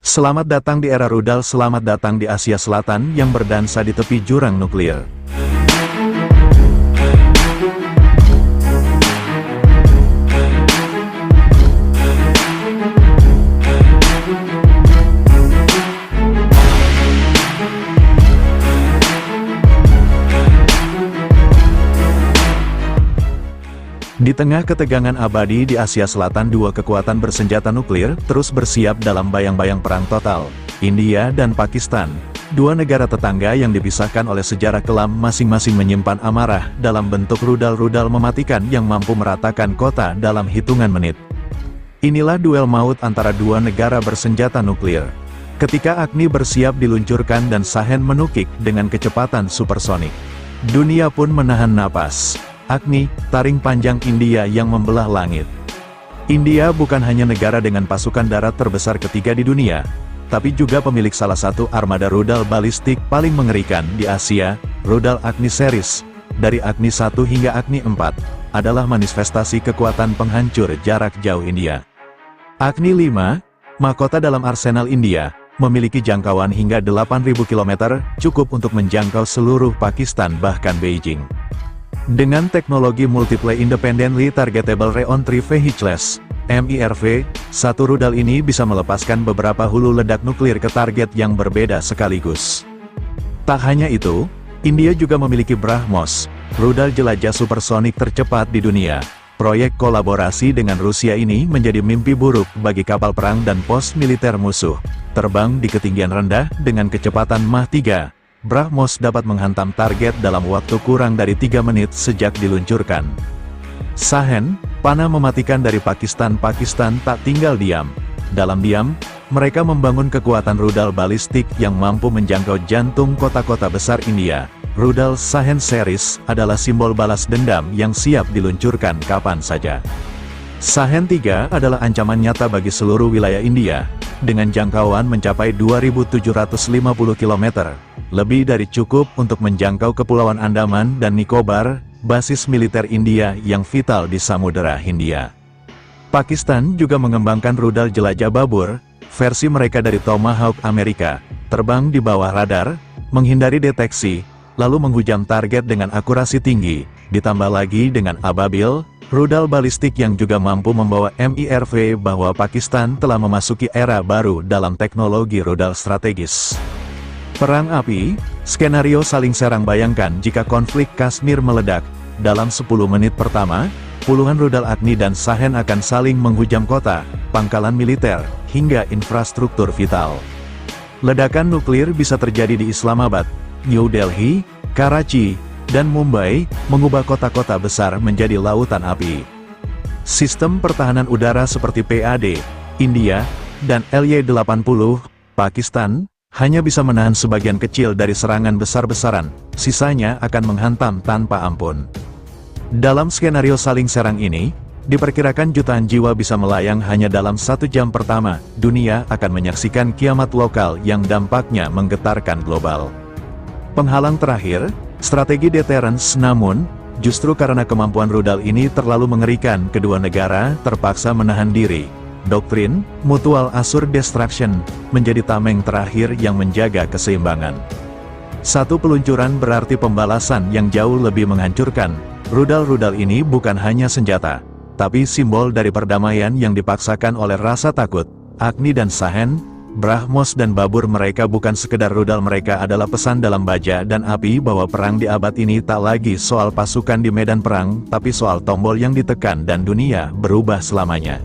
Selamat datang di era rudal, selamat datang di Asia Selatan yang berdansa di tepi jurang nuklir. Di tengah ketegangan abadi di Asia Selatan, dua kekuatan bersenjata nuklir terus bersiap dalam bayang-bayang perang total. India dan Pakistan, dua negara tetangga yang dipisahkan oleh sejarah kelam, masing-masing menyimpan amarah dalam bentuk rudal-rudal mematikan yang mampu meratakan kota dalam hitungan menit. Inilah duel maut antara dua negara bersenjata nuklir. Ketika Agni bersiap diluncurkan dan Sahen menukik dengan kecepatan supersonik, dunia pun menahan napas. Agni, taring panjang India yang membelah langit. India bukan hanya negara dengan pasukan darat terbesar ketiga di dunia, tapi juga pemilik salah satu armada rudal balistik paling mengerikan di Asia. Rudal Agni series, dari Agni 1 hingga Agni 4, adalah manifestasi kekuatan penghancur jarak jauh India. Agni 5, mahkota dalam arsenal India, memiliki jangkauan hingga 8.000 km, cukup untuk menjangkau seluruh Pakistan bahkan Beijing. Dengan teknologi Multiply Independently Targetable Reentry Vehicles, MIRV, satu rudal ini bisa melepaskan beberapa hulu ledak nuklir ke target yang berbeda sekaligus. Tak hanya itu, India juga memiliki BrahMos, rudal jelajah supersonik tercepat di dunia. Proyek kolaborasi dengan Rusia ini menjadi mimpi buruk bagi kapal perang dan pos militer musuh. Terbang di ketinggian rendah dengan kecepatan Mach 3. BrahMos dapat menghantam target dalam waktu kurang dari 3 menit sejak diluncurkan. Sahen, panah mematikan dari Pakistan tak tinggal diam. Dalam diam, mereka membangun kekuatan rudal balistik yang mampu menjangkau jantung kota-kota besar India. Rudal Sahen series adalah simbol balas dendam yang siap diluncurkan kapan saja. Sahen 3 adalah ancaman nyata bagi seluruh wilayah India, dengan jangkauan mencapai 2.750 km. Lebih dari cukup untuk menjangkau Kepulauan Andaman dan Nicobar, basis militer India yang vital di Samudera Hindia. Pakistan juga mengembangkan rudal jelajah Babur, versi mereka dari Tomahawk Amerika, terbang di bawah radar, menghindari deteksi, lalu menghujam target dengan akurasi tinggi, ditambah lagi dengan Ababil, rudal balistik yang juga mampu membawa MIRV. Bahwa Pakistan telah memasuki era baru dalam teknologi rudal strategis. Perang api, skenario saling serang. Bayangkan jika konflik Kashmir meledak, dalam 10 menit pertama, puluhan rudal Agni dan Sahen akan saling menghujam kota, pangkalan militer, hingga infrastruktur vital. Ledakan nuklir bisa terjadi di Islamabad, New Delhi, Karachi, dan Mumbai, mengubah kota-kota besar menjadi lautan api. Sistem pertahanan udara seperti PAD, India, dan LY-80, Pakistan, hanya bisa menahan sebagian kecil dari serangan besar-besaran, sisanya akan menghantam tanpa ampun. Dalam skenario saling serang ini, diperkirakan jutaan jiwa bisa melayang hanya dalam 1 jam pertama. Dunia akan menyaksikan kiamat lokal yang dampaknya menggetarkan global. Penghalang terakhir, strategi deterrence. Namun, justru karena kemampuan rudal ini terlalu mengerikan, kedua negara terpaksa menahan diri. Doktrin Mutual Assured Destruction menjadi tameng terakhir yang menjaga keseimbangan. Satu peluncuran berarti pembalasan yang jauh lebih menghancurkan. Rudal-rudal ini bukan hanya senjata, tapi simbol dari perdamaian yang dipaksakan oleh rasa takut. Agni dan Sahen, BrahMos dan Babur, mereka bukan sekedar rudal, mereka adalah pesan dalam baja dan api bahwa perang di abad ini tak lagi soal pasukan di medan perang, tapi soal tombol yang ditekan dan dunia berubah selamanya.